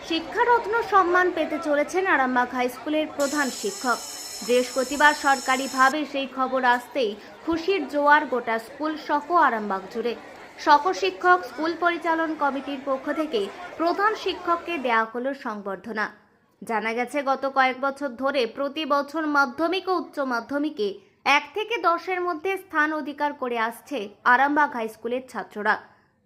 শিক্ষারত্ন সম্মান পেতে চলেছেন আরামবাগ হাই স্কুলের প্রধান শিক্ষক। বৃহস্পতিবার সরকারিভাবে সেই খবর আসতেই খুশির জোয়ার গোটা স্কুল সহ আরামবাগ জুড়ে। সকল শিক্ষক স্কুল পরিচালন কমিটির পক্ষ থেকে প্রধান শিক্ষককে দেওয়া হলো সংবর্ধনা। জানা গেছে, গত কয়েক বছর ধরে প্রতি বছর মাধ্যমিক ও উচ্চ মাধ্যমিকে 1 থেকে 10-এর মধ্যে স্থান অধিকার করে আসছে আরামবাগ হাই স্কুলের ছাত্ররা।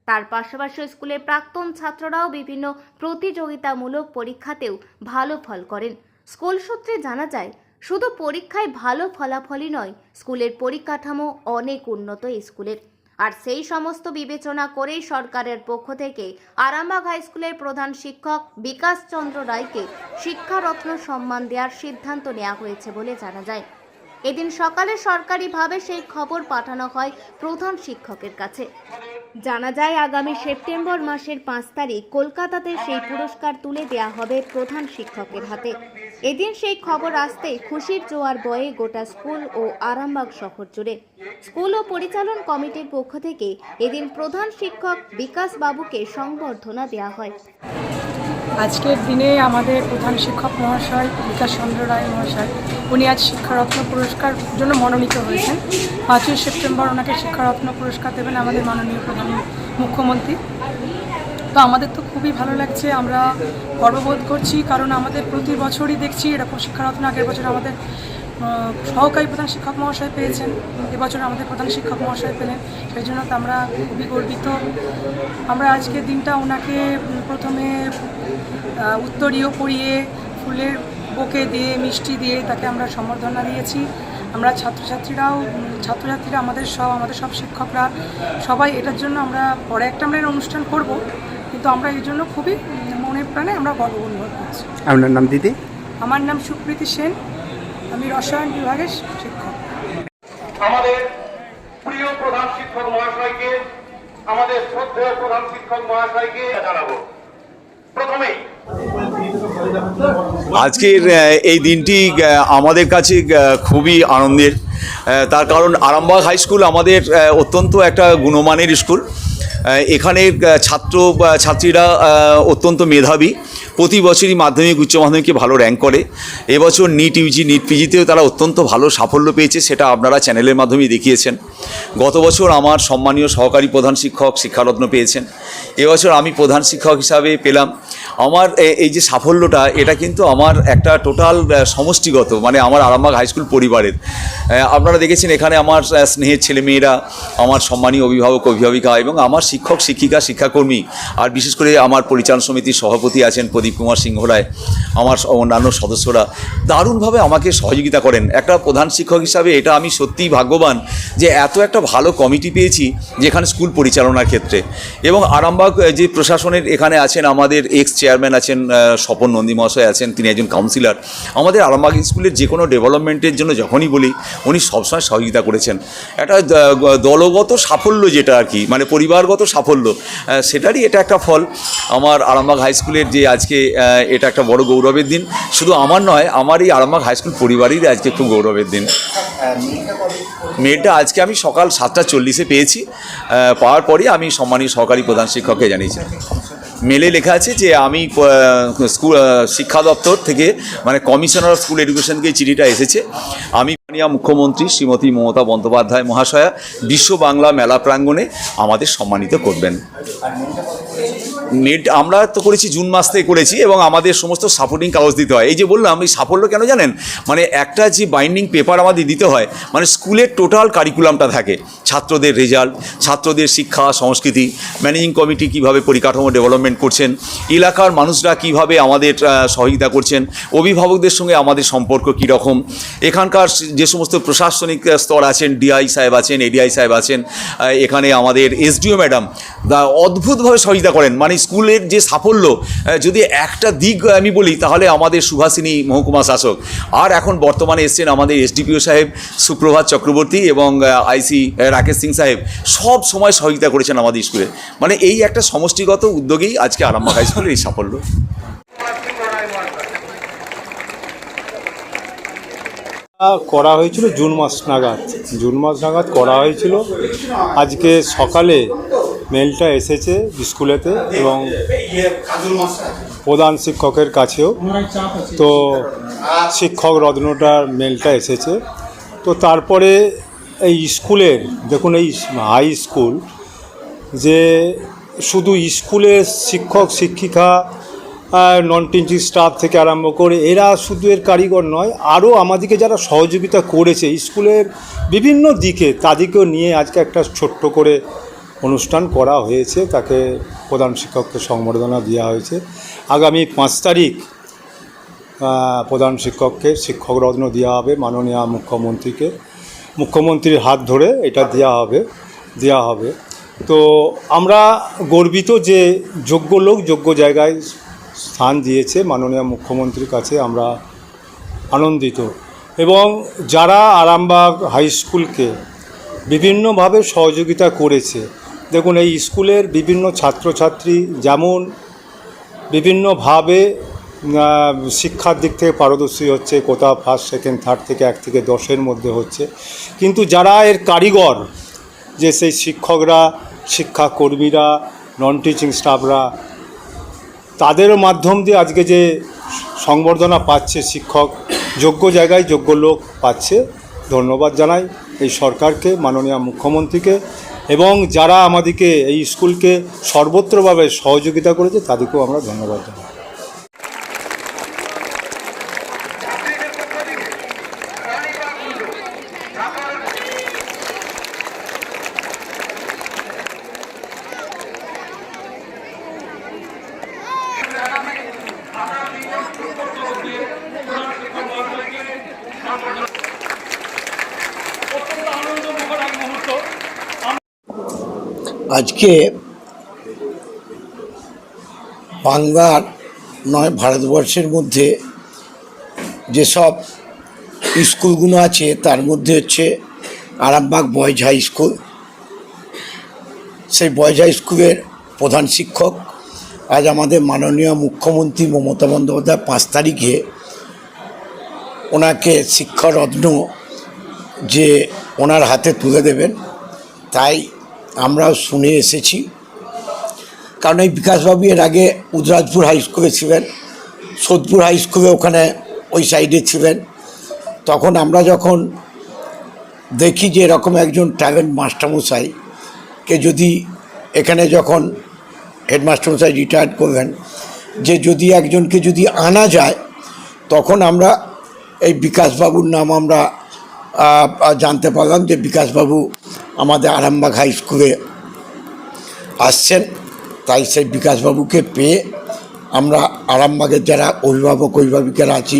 তার পাশাপাশি স্কুলের প্রাক্তন ছাত্ররাও বিভিন্ন প্রতিযোগিতামূলক পরীক্ষাতেও ভালো ফল করেন। স্কুল সূত্রে জানা যায়, শুধু পরীক্ষায় ভালো ফলাফলই নয়, স্কুলের পরিকাঠামো অনেক উন্নত এই স্কুলের। আর সেই সমস্ত বিবেচনা করেই সরকারের পক্ষ থেকে আরামবাগ হাই স্কুলের প্রধান শিক্ষক বিকাশ চন্দ্র রায়কে শিক্ষারত্ন সম্মান দেওয়ার সিদ্ধান্ত নেওয়া হয়েছে বলে জানা যায়। এদিন সকালে সরকারিভাবে সেই খবর পাঠানো হয় প্রধান শিক্ষকের কাছে। জানা যায়, আগামী সেপ্টেম্বর মাসের 5 তারিখ কলকাতাতে সেই পুরস্কার তুলে দেওয়া হবে প্রধান শিক্ষকের হাতে। এদিন সেই খবর আসতেই খুশির জোয়ার বয়ে গোটা স্কুল ও আরামবাগ শহর জুড়ে। স্কুল ও পরিচালন কমিটির পক্ষ থেকে এদিন প্রধান শিক্ষক বিকাশ বাবুকে সংবর্ধনা দেওয়া হয়। আজকের দিনে আমাদের প্রধান শিক্ষক মহাশয় বিকাশ চন্দ্র রায় মহাশয়, উনি আজ শিক্ষারত্ন পুরস্কার জন্য মনোনীত হয়েছেন। 5ই সেপ্টেম্বর ওনাকে শিক্ষারত্ন পুরস্কার দেবেন আমাদের মাননীয় প্রধান মুখ্যমন্ত্রী। তো আমাদের তো খুবই ভালো লাগছে, আমরা গর্ববোধ করছি, কারণ আমাদের প্রতি বছরই দেখছি এরকম শিক্ষারত্ন। আগের বছর আমাদের সহকারী প্রধান শিক্ষক মহাশয় পেয়েছেন, এবছর আমাদের প্রধান শিক্ষক মহাশয় পেলেন, সেই জন্য তো আমরা খুবই গর্বিত। আমরা আজকের দিনটা ওনাকে প্রথমে উত্তরীয় পরিয়ে ফুলের বুকে দিয়ে মিষ্টি দিয়ে তাকে আমরা সম্বর্ধনা দিয়েছি। আমরা ছাত্রীরা আমাদের সব শিক্ষকরা সবাই এটার জন্য আমরা পরে একটা অনুষ্ঠান করব, কিন্তু আমরা এই জন্য খুবই মনে প্রাণে আমরা গর্ব অনুভব করছি। আপনার নাম দিদি? আমার নাম সুপ্রীতি সেন, আমি রসায়ন বিভাগের শিক্ষক। আমাদের প্রিয় প্রধান শিক্ষক মহাশয়কে, আমাদের শ্রদ্ধেয় প্রধান শিক্ষক মহাশয়কে জানাবো। প্রথমেই আজকের এই দিনটি আমাদের কাছে খুবই আনন্দের, তার কারণ আরামবাগ হাই স্কুল আমাদের অত্যন্ত একটা গুণমানের স্কুল। এখানের ছাত্রীরা অত্যন্ত মেধাবী, প্রতি বছরই মাধ্যমিক উচ্চ মাধ্যমিকে ভালো র্যাঙ্ক করে। এবছর নিট ইউজি নিট পিজিতেও তারা অত্যন্ত ভালো সাফল্য পেয়েছে, সেটা আপনারা চ্যানেলের মাধ্যমে দেখিয়েছেন। গত বছর আমার সম্মানীয় সহকারী প্রধান শিক্ষক শিক্ষারত্ন পেয়েছেন, এবছর আমি প্রধান শিক্ষক হিসাবে পেলাম। আমার এই যে সাফল্যটা, এটা কিন্তু আমার একটা টোটাল সমষ্টিগত, মানে আমার আরামবাগ হাই স্কুল পরিবারের। আপনারা দেখেছেন এখানে আমার স্নেহের ছেলেমেয়েরা, আমার সম্মানীয় অভিভাবক অভিভাবিকা এবং আমার শিক্ষক শিক্ষিকা শিক্ষাকর্মী, আর বিশেষ করে আমার পরিচালন সমিতির সভাপতি আছেন প্রদীপ কুমার সিংহ রায়, আমার অন্যান্য সদস্যরা দারুণভাবে আমাকে সহযোগিতা করেন। একটা প্রধান শিক্ষক হিসাবে এটা আমি সত্যিই ভাগ্যবান যে এত একটা ভালো কমিটি পেয়েছি যেখানে স্কুল পরিচালনার ক্ষেত্রে। এবং আরামবাগ যে প্রশাসনের এখানে আছেন, আমাদের এক্স চেয়ারম্যান আছেন স্বপন নন্দী মহাশয় আছেন, তিনি একজন কাউন্সিলর। আমাদের আরামবাগ স্কুলের যে কোনো ডেভেলপমেন্টের জন্য যখনই বলি উনি সবসময় সহযোগিতা করেছেন। একটা দলগত সাফল্য যেটা আর কি, মানে পরিবারগত সাফল্য, সেটারই এটা একটা ফল। আমার আরামবাগ হাই স্কুলের যে আজকে এটা একটা বড় গৌরবের দিন, শুধু আমার নয়, আমার এই আরামবাগ হাই স্কুল পরিবারেরই আজকে খুব গৌরবের দিন। মেয়েটা আজকে আমি সকাল 7:40 পেয়েছি, পাওয়ার পরই আমি সম্মানীয় সহকারী প্রধান শিক্ষককে জানিয়েছি। মেলে লেখা আছে যে আমি স্কুল শিক্ষা দপ্তর থেকে, মানে কমিশনার অফ স্কুল এডুকেশনকে চিঠিটা এসেছে। আমি মাননীয় মুখ্যমন্ত্রী শ্রীমতী মমতা বন্দ্যোপাধ্যায় মহাশয়া বিশ্ব বাংলা মেলা প্রাঙ্গণে আমাদের সম্মানিত করবেন। নেট আমরা তো করেছি জুন মাস থেকে করেছি, এবং আমাদের সমস্ত সাপোর্টিং কাগজ দিতে হয়। এই যে বললাম এই সাফল্য কেন জানেন, মানে একটা যে বাইন্ডিং পেপার আমাদের দিতে হয়, মানে স্কুলের টোটাল কারিকুলামটা থাকে, ছাত্রদের রেজাল্ট, ছাত্রদের শিক্ষা সংস্কৃতি, ম্যানেজিং কমিটি কীভাবে পরিকাঠামো ডেভেলপমেন্ট করছেন, এলাকার মানুষরা কীভাবে আমাদের সহযোগিতা করছেন, অভিভাবকদের সঙ্গে আমাদের সম্পর্ক কীরকম, এখানকার যে সমস্ত প্রশাসনিক স্তর আছেন, ডিআই সাহেব আছেন, এডিআই সাহেব আছেন, এখানে আমাদের এসডিও ম্যাডাম অদ্ভুতভাবে সহযোগিতা করেন। মানে স্কুলের যে সাফল্য, যদি একটা দিক আমি বলি তাহলে আমাদের সুভাষিনী মহকুমা শাসক, আর এখন বর্তমানে এসছেন আমাদের এসডিপিও সাহেব সুপ্রভাত চক্রবর্তী এবং আইসি রাকেশ সিং সাহেব, সব সময় সহযোগিতা করেছেন আমাদের স্কুলে। মানে এই একটা সমষ্টিগত উদ্যোগেই আজকে আরামবাগ হাই স্কুলের এই সাফল্য। করা হয়েছিল জুন মাস নাগাদ করা হয়েছিল। আজকে সকালে মেলটা এসেছে স্কুলেতে এবং প্রধান শিক্ষকের কাছেও। তো শিক্ষক রত্নটার মেলটা এসেছে। তো তারপরে এই স্কুলের দেখুন, এই হাই স্কুল যে শুধু স্কুলের শিক্ষক শিক্ষিকা নন টিচিং স্টাফ থেকে আরম্ভ করে এরা শুধু এর কারিগর নয়, আরও আমাদেরকে যারা সহযোগিতা করেছে স্কুলের বিভিন্ন দিকে, তাদেরকেও নিয়ে আজকে একটা ছোট্ট করে অনুষ্ঠান করা হয়েছে। তাকে প্রধান শিক্ষককে সংবর্ধনা দেওয়া হয়েছে। আগামী 5 তারিখ প্রধান শিক্ষককে শিক্ষক রত্ন দেওয়া হবে মাননীয় মুখ্যমন্ত্রীকে, মুখ্যমন্ত্রীর হাত ধরে এটা দেওয়া হবে। তো আমরা গর্বিত যে যোগ্য লোক যোগ্য জায়গায় স্থান দিয়েছে মাননীয় মুখ্যমন্ত্রীর কাছে আমরা আনন্দিত। এবং যারা আরামবাগ হাই স্কুলকে বিভিন্নভাবে সহযোগিতা করেছে, দেখুন এই স্কুলের বিভিন্ন ছাত্রছাত্রী যেমন বিভিন্নভাবে শিক্ষার দিক থেকে পারদর্শী হচ্ছে, কোথাও ফার্স্ট সেকেন্ড থার্ড থেকে 1 থেকে 10-এর মধ্যে হচ্ছে, কিন্তু যারা এর কারিগর যে সেই শিক্ষকরা, শিক্ষাকর্মীরা, নন টিচিং স্টাফরা, তাদের মাধ্যম দিয়ে আজকে যে সংবর্ধনা পাচ্ছে শিক্ষক, যোগ্য জায়গায় যোগ্য লোক পাচ্ছে। ধন্যবাদ জানাই এই সরকারকে, মাননীয় মুখ্যমন্ত্রীকে, এবং যারা আমাদেরকে এই স্কুলকে সর্বত্রভাবে সহযোগিতা করেছে তাদেরকেও আমরা ধন্যবাদ জানাই। আজকে বাংলার নয় ভারতবর্ষের মধ্যে যেসব স্কুলগুলো আছে তার মধ্যে হচ্ছে আরামবাগ বয়েজ হাই স্কুল। সেই বয়েজ হাই স্কুলের প্রধান শিক্ষক আজ আমাদের মাননীয় মুখ্যমন্ত্রী মমতা বন্দ্যোপাধ্যায় 5 তারিখে ওনাকে শিক্ষারত্ন যে ওনার হাতে তুলে দেবেন, তাই আমরাও শুনে এসেছি। কারণ এই বিকাশবাবু এর আগে উদরাজপুর হাই স্কুলে ছিলেন, সোদপুর হাই স্কুলে ওখানে ওই সাইডে ছিলেন। তখন আমরা যখন দেখি যে এরকম একজন ট্যালেন্ট মাস্টারমশাইকে যদি এখানে যখন হেডমাস্টারমশাই রিটায়ার্ড করলেন, যে যদি একজনকে যদি আনা যায়, তখন আমরা এই বিকাশবাবুর নাম আমরা জানতে পারলাম যে বিকাশবাবু আমাদের আরামবাগ হাই স্কুলে আসছেন। তাই সেই বিকাশবাবুকে পেয়ে আমরা আরামবাগের যারা অভিভাবক অভিভাবিকারা আছি,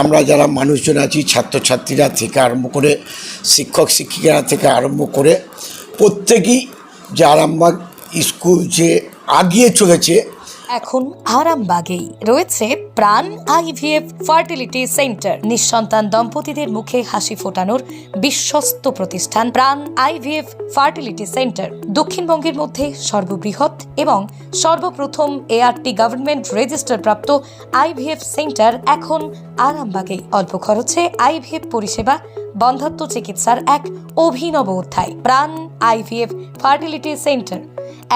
আমরা যারা মানুষজন আছি, ছাত্রছাত্রীরা থেকে আরম্ভ করে শিক্ষক শিক্ষিকারা থেকে আরম্ভ করে প্রত্যেকেই যে আরামবাগ স্কুল যে আগিয়ে চলেছে। এখন আরামবাগেই রয়েছে প্রাণ আইভিএফ ফার্টিলিটি সেন্টার। নিঃসন্তান দম্পতিদের মুখে হাসি ফোটানোর বিশ্বস্ত প্রতিষ্ঠান প্রাণ আইভিএফ ফার্টিলিটি সেন্টার দক্ষিণবঙ্গের মধ্যে সর্ববৃহৎ এবং সর্বপ্রথম এআরটি গভর্নমেন্ট রেজিস্টার প্রাপ্ত আইভিএফ সেন্টার এখন আরামবাগেই। অল্প খরচে আইভিএফ পরিষেবা, বন্ধ্যাত্ব চিকিৎসার এক অভিনব অধ্যায়। প্রাণ আইভিএফ ফার্টিলিটি সেন্টার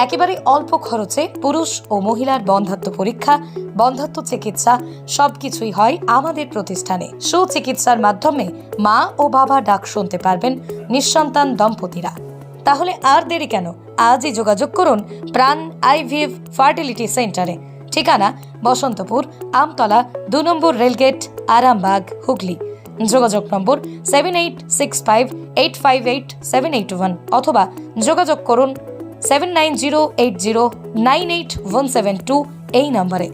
একেবারে অল্প খরচে পুরুষ ও মহিলার বন্ধ্যাত্ব পরীক্ষা, বন্ধ্যাত্ব চিকিৎসা সবকিছুই হয় আমাদের প্রতিষ্ঠানে। সুচিকিৎসার মাধ্যমে মা ও বাবা ডাক শুনতে পারবেন নিঃসন্তান দম্পতিরা। তাহলে আর দেরি কেন? আজই যোগাযোগ করুন প্রাণ আইভিএফ ফার্টিলিটি সেন্টারে। ঠিকানা বসন্তপুর, আমতলা, 2 নম্বর রেলগেট, আরামবাগ, হুগলি। যোগাযোগ নম্বর 7865858781 অথবা যোগাযোগ করুন 7908098172 এই নম্বরে।